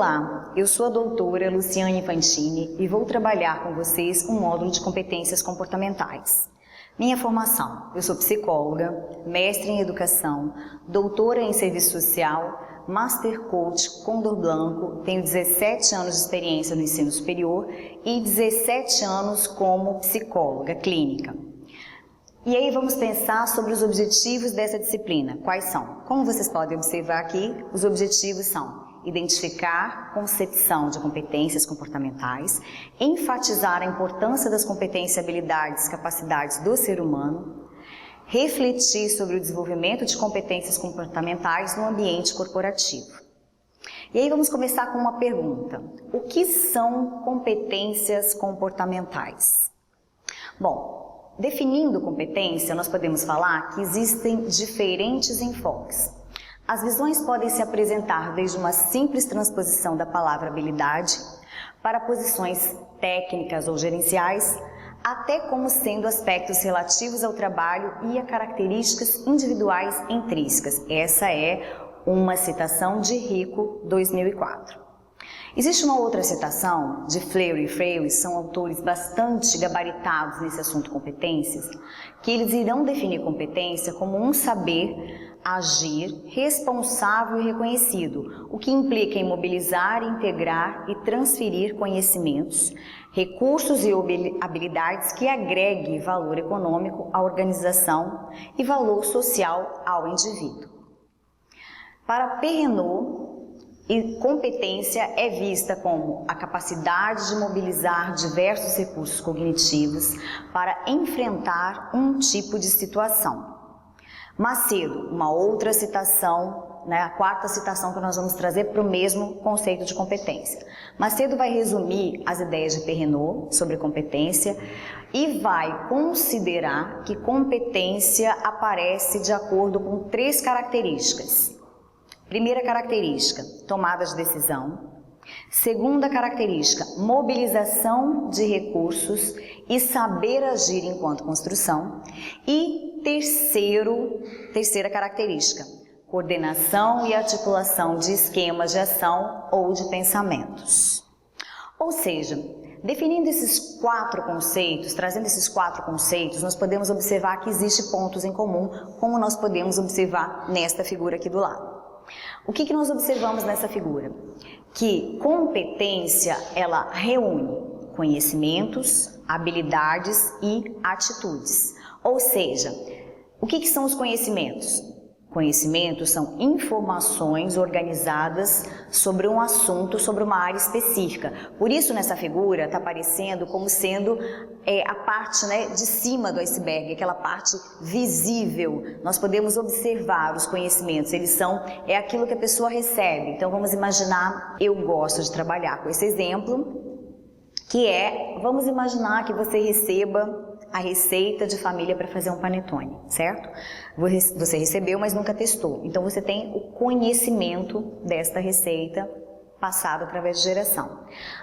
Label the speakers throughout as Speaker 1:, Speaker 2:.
Speaker 1: Olá, eu sou a doutora Luciane Fantini e vou trabalhar com vocês um módulo de competências comportamentais. Minha formação: eu sou psicóloga, mestre em educação, doutora em serviço social, Master Coach Condor Blanco, tenho 17 anos de experiência no ensino superior e 17 anos como psicóloga clínica. E aí vamos pensar sobre os objetivos dessa disciplina. Quais são? Como vocês podem observar aqui, os objetivos são identificar concepção de competências comportamentais, enfatizar a importância das competências, habilidades, capacidades do ser humano, refletir sobre o desenvolvimento de competências comportamentais no ambiente corporativo. E aí vamos começar com uma pergunta: o que são competências comportamentais? Bom, definindo competência, nós podemos falar que existem diferentes enfoques. As visões podem se apresentar desde uma simples transposição da palavra habilidade para posições técnicas ou gerenciais, até como sendo aspectos relativos ao trabalho e a características individuais intrínsecas. Essa é uma citação de Rico, 2004. Existe uma outra citação de Fleury e Freire, são autores bastante gabaritados nesse assunto competências, que eles irão definir competência como um saber agir responsável e reconhecido, o que implica em mobilizar, integrar e transferir conhecimentos, recursos e habilidades que agreguem valor econômico à organização e valor social ao indivíduo. Para Perrenot, competência é vista como a capacidade de mobilizar diversos recursos cognitivos para enfrentar um tipo de situação. Macedo, uma outra citação, a quarta citação que nós vamos trazer para o mesmo conceito de competência. Macedo vai resumir as ideias de Perrenot sobre competência e vai considerar que competência aparece de acordo com 3 características. Primeira característica, tomada de decisão. Segunda característica, mobilização de recursos e saber agir enquanto construção. E terceira característica, coordenação e articulação de esquemas de ação ou de pensamentos. Ou seja, definindo esses 4 conceitos, trazendo esses 4 conceitos, nós podemos observar que existem pontos em comum, como nós podemos observar nesta figura aqui do lado. O que nós observamos nessa figura? Que competência, ela reúne conhecimentos, habilidades e atitudes. Ou seja, o que são os conhecimentos? Conhecimentos são informações organizadas sobre um assunto, sobre uma área específica. Por isso, nessa figura, está aparecendo como sendo a parte de cima do iceberg, aquela parte visível. Nós podemos observar os conhecimentos, é aquilo que a pessoa recebe. Então, vamos imaginar, eu gosto de trabalhar com esse exemplo, vamos imaginar que você receba a receita de família para fazer um panetone, certo? Você recebeu, mas nunca testou. Então, você tem o conhecimento desta receita passado através de geração.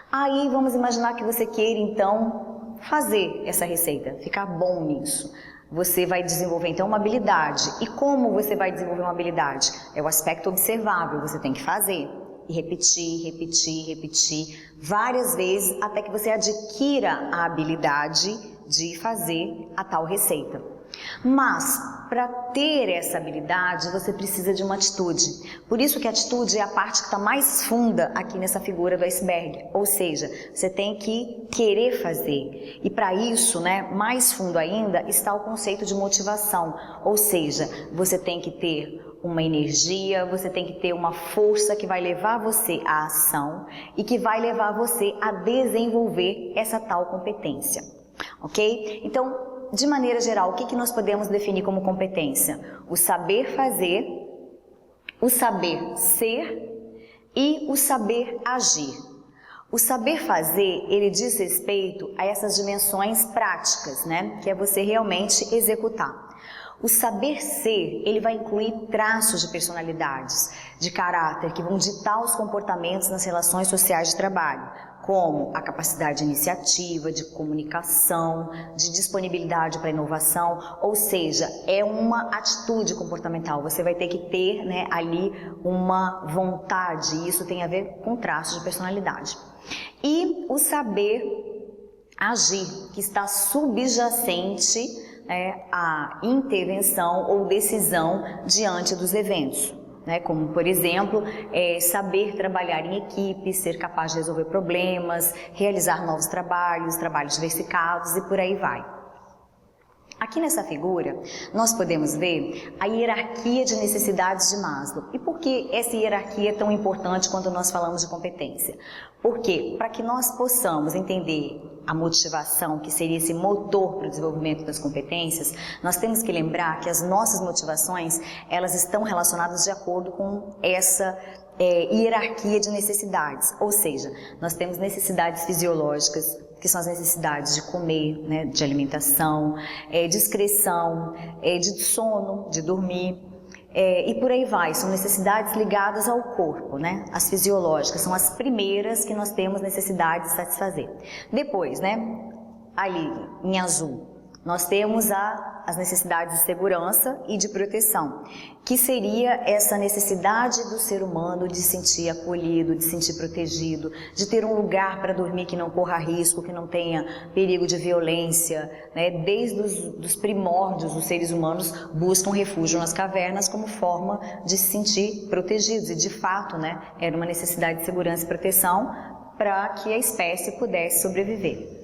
Speaker 1: Aí, vamos imaginar que você queira, então, fazer essa receita, ficar bom nisso. Você vai desenvolver, então, uma habilidade. E como você vai desenvolver uma habilidade? É o aspecto observável, você tem que fazer. E repetir várias vezes até que você adquira a habilidade de fazer a tal receita. Mas, para ter essa habilidade, você precisa de uma atitude. Por isso que a atitude é a parte que está mais funda aqui nessa figura do iceberg. Ou seja, você tem que querer fazer. E para isso, mais fundo ainda, está o conceito de motivação. Ou seja, você tem que ter uma energia, você tem que ter uma força que vai levar você à ação e que vai levar você a desenvolver essa tal competência. Ok? Então, de maneira geral, o que nós podemos definir como competência? O saber fazer, o saber ser e o saber agir. O saber fazer, ele diz respeito a essas dimensões práticas, que é você realmente executar. O saber ser, ele vai incluir traços de personalidades, de caráter, que vão ditar os comportamentos nas relações sociais de trabalho, como a capacidade de iniciativa, de comunicação, de disponibilidade para inovação, ou seja, é uma atitude comportamental. Você vai ter que ter, né, ali uma vontade, e isso tem a ver com traços de personalidade. E o saber agir, que está subjacente à intervenção ou decisão diante dos eventos. Como, por exemplo, saber trabalhar em equipe, ser capaz de resolver problemas, realizar novos trabalhos diversificados e por aí vai. Aqui nessa figura, nós podemos ver a hierarquia de necessidades de Maslow. E por que essa hierarquia é tão importante quando nós falamos de competência? Porque, para que nós possamos entender a motivação, que seria esse motor para o desenvolvimento das competências, nós temos que lembrar que as nossas motivações, elas estão relacionadas de acordo com essa hierarquia de necessidades. Ou seja, nós temos necessidades fisiológicas, que são as necessidades de comer, né, de alimentação, de excreção, de sono, de dormir, e por aí vai. São necessidades ligadas ao corpo, né? As fisiológicas são as primeiras que nós temos necessidade de satisfazer. Depois, né, ali em azul, nós temos as necessidades de segurança e de proteção, que seria essa necessidade do ser humano de se sentir acolhido, de se sentir protegido, de ter um lugar para dormir que não corra risco, que não tenha perigo de violência, né? Desde os primórdios, os seres humanos buscam refúgio nas cavernas como forma de se sentir protegidos, e de fato, né, era uma necessidade de segurança e proteção para que a espécie pudesse sobreviver.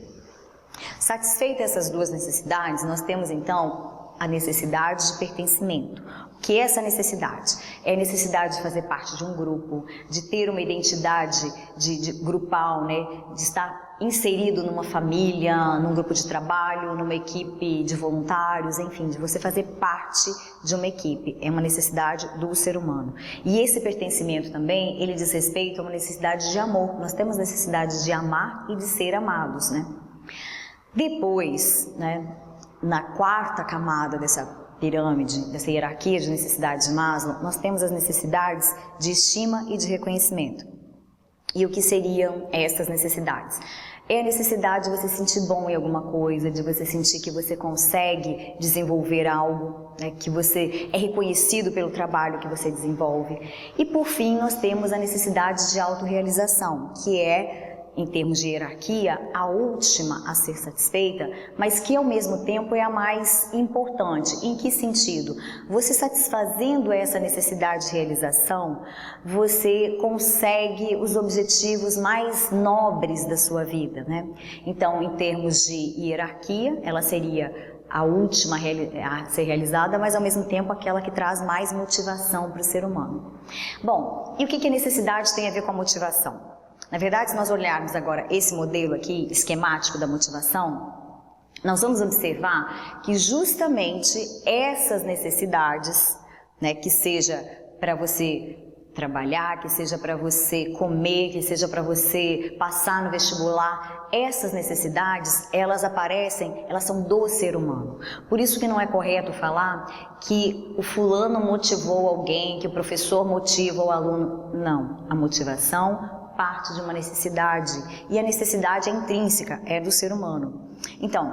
Speaker 1: Satisfeitas essas duas necessidades, nós temos então a necessidade de pertencimento. O que é essa necessidade? É a necessidade de fazer parte de um grupo, de ter uma identidade de grupal, né? De estar inserido numa família, num grupo de trabalho, numa equipe de voluntários, enfim, de você fazer parte de uma equipe. É uma necessidade do ser humano. E esse pertencimento também, ele diz respeito a uma necessidade de amor. Nós temos necessidade de amar e de ser amados, né? Depois, né, na quarta camada dessa pirâmide, dessa hierarquia de necessidades de Maslow, nós temos as necessidades de estima e de reconhecimento. E o que seriam essas necessidades? É a necessidade de você se sentir bom em alguma coisa, de você sentir que você consegue desenvolver algo, né, que você é reconhecido pelo trabalho que você desenvolve. E por fim, nós temos a necessidade de autorrealização, que é, em termos de hierarquia, a última a ser satisfeita, mas que ao mesmo tempo é a mais importante. Em que sentido? Você satisfazendo essa necessidade de realização, você consegue os objetivos mais nobres da sua vida, né? Então, em termos de hierarquia, ela seria a última a ser realizada, mas ao mesmo tempo aquela que traz mais motivação para o ser humano. Bom, e o que a necessidade tem a ver com a motivação? Na verdade, se nós olharmos agora esse modelo aqui, esquemático da motivação, nós vamos observar que justamente essas necessidades, né, que seja para você trabalhar, que seja para você comer, que seja para você passar no vestibular, essas necessidades, elas aparecem, elas são do ser humano. Por isso que não é correto falar que o fulano motivou alguém, que o professor motiva o aluno. Não, a motivação parte de uma necessidade, e a necessidade é intrínseca, é do ser humano. Então,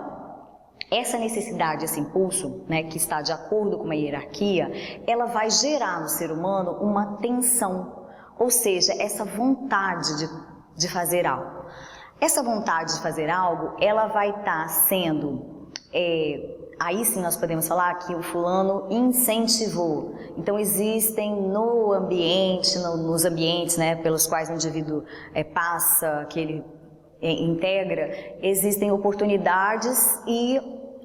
Speaker 1: essa necessidade, esse impulso, né, que está de acordo com uma hierarquia, ela vai gerar no ser humano uma tensão, ou seja, essa vontade de fazer algo. Essa vontade de fazer algo, ela vai estar sendo... Aí sim nós podemos falar que o fulano incentivou. Então existem no ambiente, nos ambientes, né, pelos quais o indivíduo passa, que ele integra, existem oportunidades e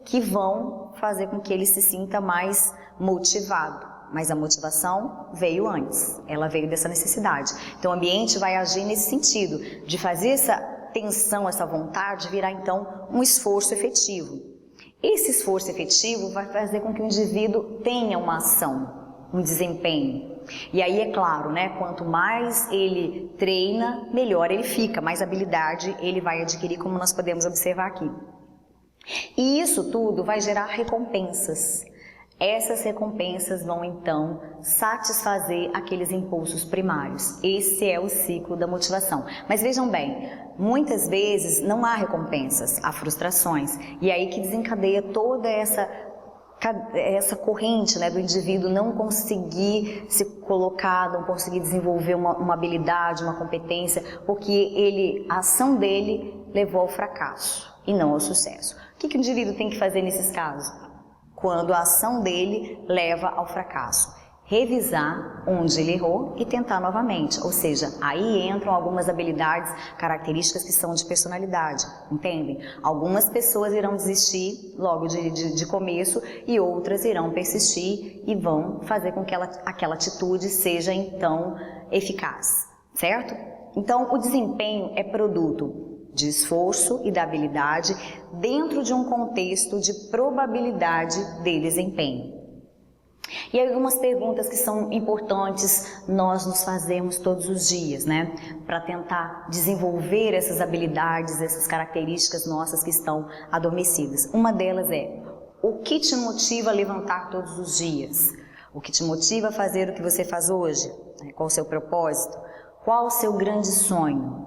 Speaker 1: que vão fazer com que ele se sinta mais motivado. Mas a motivação veio antes, ela veio dessa necessidade. Então o ambiente vai agir nesse sentido, de fazer essa tensão, essa vontade virar então um esforço efetivo. Esse esforço efetivo vai fazer com que o indivíduo tenha uma ação, um desempenho. E aí é claro, né, quanto mais ele treina, melhor ele fica, mais habilidade ele vai adquirir, como nós podemos observar aqui. E isso tudo vai gerar recompensas. Essas recompensas vão então satisfazer aqueles impulsos primários. Esse é o ciclo da motivação. Mas vejam bem, muitas vezes não há recompensas, há frustrações. E é aí que desencadeia toda essa corrente, né, do indivíduo não conseguir se colocar, não conseguir desenvolver uma habilidade, uma competência, porque a ação dele levou ao fracasso e não ao sucesso. O que o indivíduo tem que fazer nesses casos? Quando a ação dele leva ao fracasso, revisar onde ele errou e tentar novamente, ou seja, aí entram algumas habilidades, características que são de personalidade, entendem? Algumas pessoas irão desistir logo de começo e outras irão persistir e vão fazer com que aquela atitude seja então eficaz, certo? Então o desempenho é produto de esforço e da habilidade dentro de um contexto de probabilidade de desempenho. E aí algumas perguntas que são importantes nós nos fazemos todos os dias, né? Para tentar desenvolver essas habilidades, essas características nossas que estão adormecidas. Uma delas é: o que te motiva a levantar todos os dias? O que te motiva a fazer o que você faz hoje? Qual o seu propósito? Qual o seu grande sonho?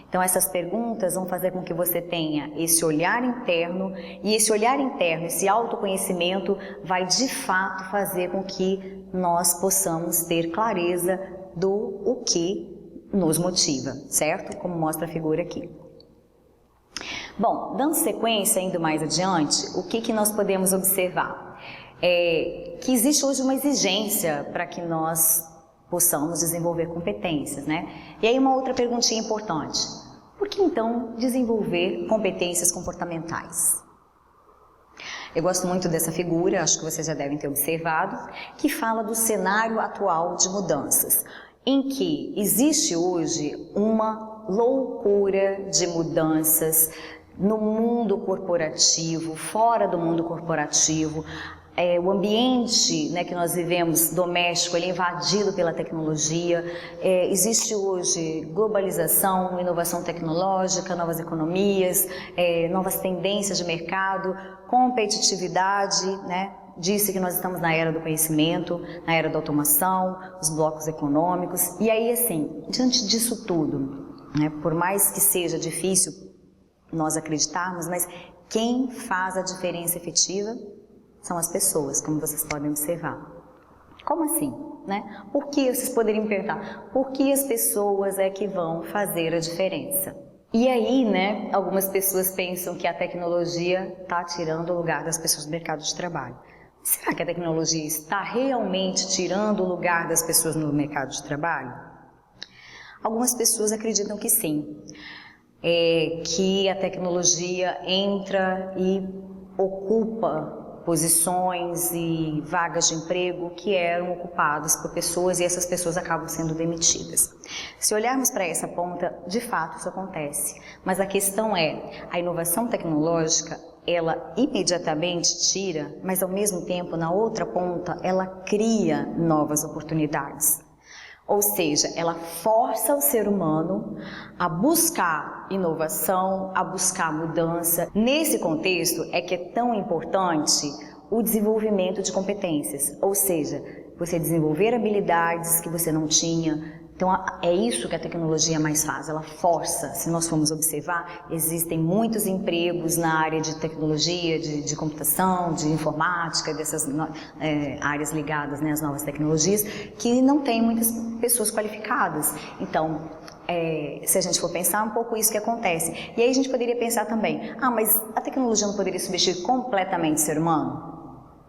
Speaker 1: Então essas perguntas vão fazer com que você tenha esse olhar interno, e esse olhar interno, esse autoconhecimento vai de fato fazer com que nós possamos ter clareza do o que nos motiva, certo? Como mostra a figura aqui. Bom, dando sequência, indo mais adiante, o que nós podemos observar? Que existe hoje uma exigência para que nós possamos desenvolver competências, né? E aí uma outra perguntinha importante: por que então desenvolver competências comportamentais? Eu gosto muito dessa figura, acho que vocês já devem ter observado, que fala do cenário atual de mudanças, em que existe hoje uma loucura de mudanças no mundo corporativo, fora do mundo corporativo. O ambiente, né, que nós vivemos doméstico, ele é invadido pela tecnologia. Existe hoje globalização, inovação tecnológica, novas economias, novas tendências de mercado, competitividade, né? Disse que nós estamos na era do conhecimento, na era da automação, os blocos econômicos. E aí, assim, diante disso tudo, né, por mais que seja difícil nós acreditarmos, mas quem faz a diferença efetiva são as pessoas, como vocês podem observar. Como assim, né? Por que, vocês poderiam me perguntar, por que as pessoas é que vão fazer a diferença? E aí, né, algumas pessoas pensam que a tecnologia está tirando o lugar das pessoas do mercado de trabalho. Será que a tecnologia está realmente tirando o lugar das pessoas no mercado de trabalho? Algumas pessoas acreditam que sim, que a tecnologia entra e ocupa posições e vagas de emprego que eram ocupadas por pessoas e essas pessoas acabam sendo demitidas. Se olharmos para essa ponta, de fato isso acontece, mas a questão é, a inovação tecnológica, ela imediatamente tira, mas ao mesmo tempo, na outra ponta, ela cria novas oportunidades. Ou seja, ela força o ser humano a buscar inovação, a buscar mudança. Nesse contexto é que é tão importante o desenvolvimento de competências, ou seja, você desenvolver habilidades que você não tinha. Então é isso que a tecnologia mais faz, ela força. Se nós formos observar, existem muitos empregos na área de tecnologia, de computação, de informática, dessas áreas ligadas, né, às novas tecnologias, que não tem muitas pessoas qualificadas. Então, se a gente for pensar, um pouco isso que acontece. E aí a gente poderia pensar também, mas a tecnologia não poderia substituir completamente o ser humano?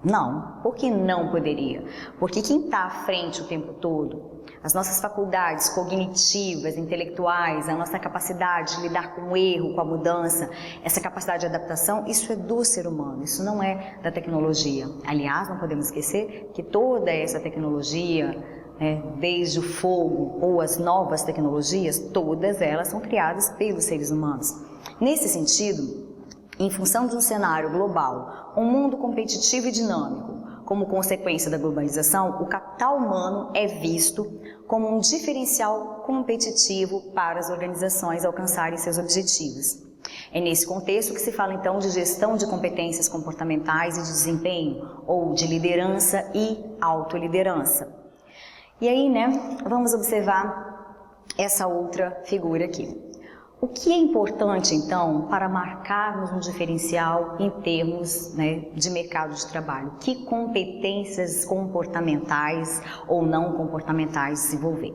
Speaker 1: Não. Por que não poderia? Porque quem está à frente o tempo todo, as nossas faculdades cognitivas, intelectuais, a nossa capacidade de lidar com o erro, com a mudança, essa capacidade de adaptação, isso é do ser humano, isso não é da tecnologia. Aliás, não podemos esquecer que toda essa tecnologia, desde o fogo ou as novas tecnologias, todas elas são criadas pelos seres humanos. Nesse sentido, em função de um cenário global, um mundo competitivo e dinâmico, como consequência da globalização, o capital humano é visto como um diferencial competitivo para as organizações alcançarem seus objetivos. É nesse contexto que se fala então de gestão de competências comportamentais e de desempenho, ou de liderança e autoliderança. E aí, vamos observar essa outra figura aqui. O que é importante, então, para marcarmos um diferencial em termos de mercado de trabalho? Que competências comportamentais ou não comportamentais desenvolver?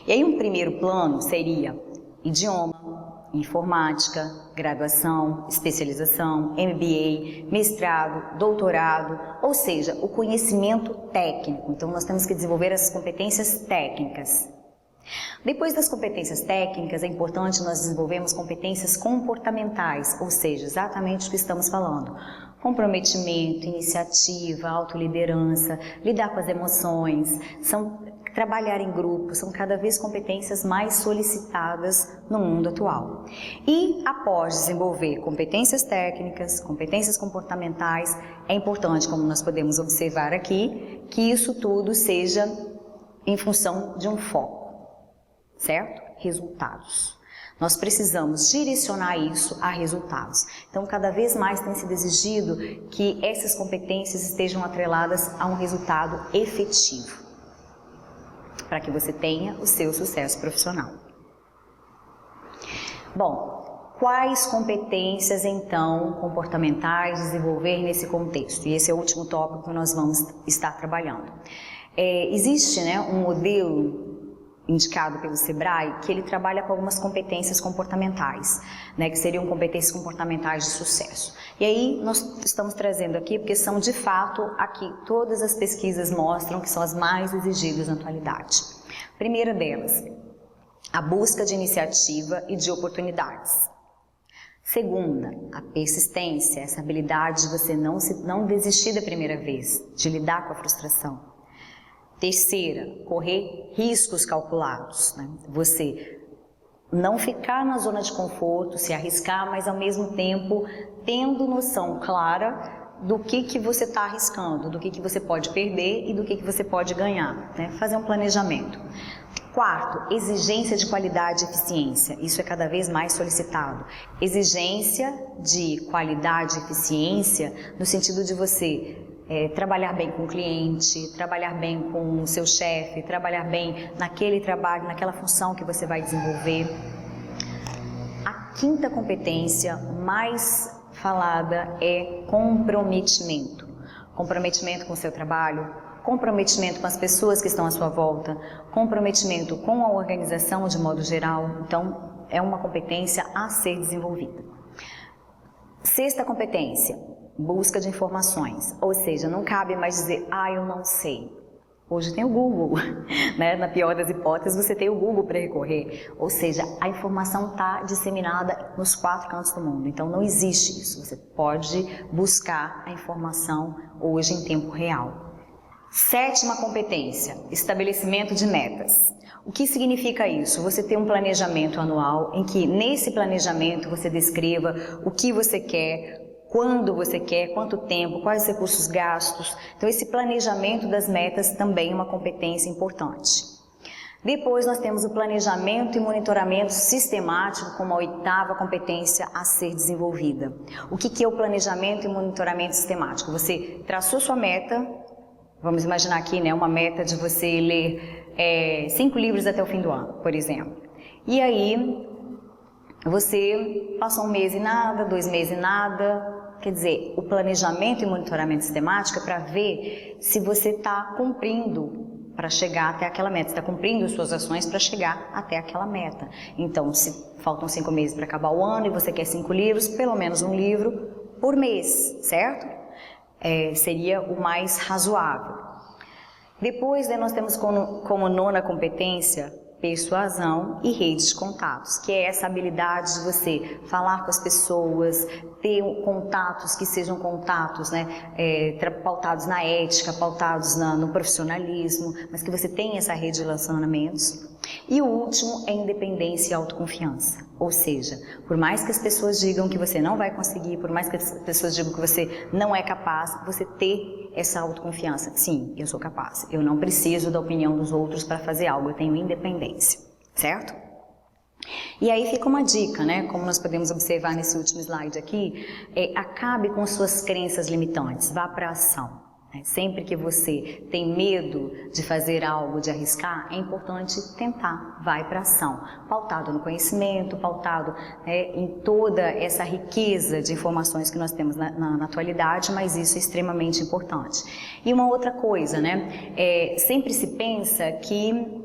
Speaker 1: E aí, um primeiro plano seria idioma, informática, graduação, especialização, MBA, mestrado, doutorado, ou seja, o conhecimento técnico. Então, nós temos que desenvolver essas competências técnicas. Depois das competências técnicas, é importante nós desenvolvermos competências comportamentais, ou seja, exatamente o que estamos falando. Comprometimento, iniciativa, autoliderança, lidar com as emoções, trabalhar em grupo, são cada vez competências mais solicitadas no mundo atual. E após desenvolver competências técnicas, competências comportamentais, é importante, como nós podemos observar aqui, que isso tudo seja em função de um foco. Certo? Resultados. Nós precisamos direcionar isso a resultados. Então, cada vez mais tem sido exigido que essas competências estejam atreladas a um resultado efetivo, para que você tenha o seu sucesso profissional. Bom, quais competências, então, comportamentais desenvolver nesse contexto? E esse é o último tópico que nós vamos estar trabalhando. Existe um modelo indicado pelo Sebrae, que ele trabalha com algumas competências comportamentais, que seriam competências comportamentais de sucesso. E aí nós estamos trazendo aqui, porque são de fato, aqui todas as pesquisas mostram que são as mais exigidas na atualidade. Primeira delas, a busca de iniciativa e de oportunidades. Segunda, a persistência, essa habilidade de você não desistir da primeira vez, de lidar com a frustração. Terceira, correr riscos calculados. Você não ficar na zona de conforto, se arriscar, mas ao mesmo tempo tendo noção clara do que você está arriscando, do que você pode perder e do que você pode ganhar. Fazer um planejamento. Quarto, exigência de qualidade e eficiência. Isso é cada vez mais solicitado. Exigência de qualidade e eficiência no sentido de você trabalhar bem com o cliente, trabalhar bem com o seu chefe, trabalhar bem naquele trabalho, naquela função que você vai desenvolver. A quinta competência mais falada é comprometimento. Comprometimento com o seu trabalho, comprometimento com as pessoas que estão à sua volta, comprometimento com a organização de modo geral. Então, é uma competência a ser desenvolvida. Sexta competência, busca de informações, ou seja, não cabe mais dizer, eu não sei. Hoje tem o Google, na pior das hipóteses você tem o Google para recorrer, ou seja, a informação está disseminada nos 4 cantos do mundo, então não existe isso, você pode buscar a informação hoje em tempo real. Sétima competência, estabelecimento de metas. O que significa isso? Você tem um planejamento anual em que nesse planejamento você descreva o que você quer, quando você quer, quanto tempo, quais os recursos gastos. Então, esse planejamento das metas também é uma competência importante. Depois, nós temos o planejamento e monitoramento sistemático como a 8ª competência a ser desenvolvida. O que é o planejamento e monitoramento sistemático? Você traçou sua meta, vamos imaginar aqui, uma meta de você ler 5 livros até o fim do ano, por exemplo. E aí, você passou 1 mês e nada, 2 meses e nada. Quer dizer, o planejamento e monitoramento sistemático é para ver se você está cumprindo para chegar até aquela meta, está cumprindo suas ações para chegar até aquela meta. Então, se faltam 5 meses para acabar o ano e você quer 5 livros, pelo menos 1 livro por mês, certo? Seria o mais razoável. Depois, nós temos como 9ª competência, persuasão e redes de contatos, que é essa habilidade de você falar com as pessoas, ter contatos que sejam contatos, pautados na ética, pautados no profissionalismo, mas que você tenha essa rede de relacionamentos. E o último é independência e autoconfiança, ou seja, por mais que as pessoas digam que você não vai conseguir, por mais que as pessoas digam que você não é capaz, você ter essa autoconfiança. Sim, eu sou capaz, eu não preciso da opinião dos outros para fazer algo, eu tenho independência, certo? E aí fica uma dica, né? Como nós podemos observar nesse último slide aqui, acabe com suas crenças limitantes, vá para a ação. Sempre que você tem medo de fazer algo, de arriscar, é importante tentar, vai para a ação. Pautado no conhecimento, pautado em toda essa riqueza de informações que nós temos na atualidade, mas isso é extremamente importante. E uma outra coisa, né? Sempre se pensa que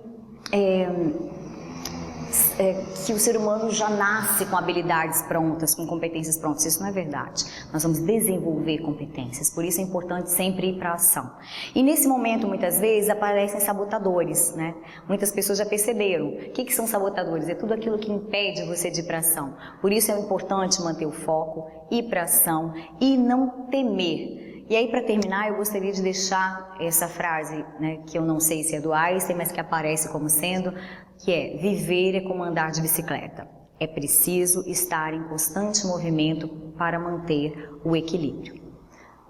Speaker 1: o ser humano já nasce com habilidades prontas, com competências prontas. Isso não é verdade. Nós vamos desenvolver competências, por isso é importante sempre ir para a ação. E nesse momento, muitas vezes, aparecem sabotadores, né? Muitas pessoas já perceberam. O que são sabotadores? É tudo aquilo que impede você de ir para a ação. Por isso é importante manter o foco, ir para a ação e não temer. E aí, para terminar, eu gostaria de deixar essa frase, né, que eu não sei se é do Einstein, mas que aparece como sendo, que é: viver é como andar de bicicleta. É preciso estar em constante movimento para manter o equilíbrio.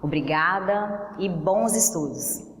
Speaker 1: Obrigada e bons estudos!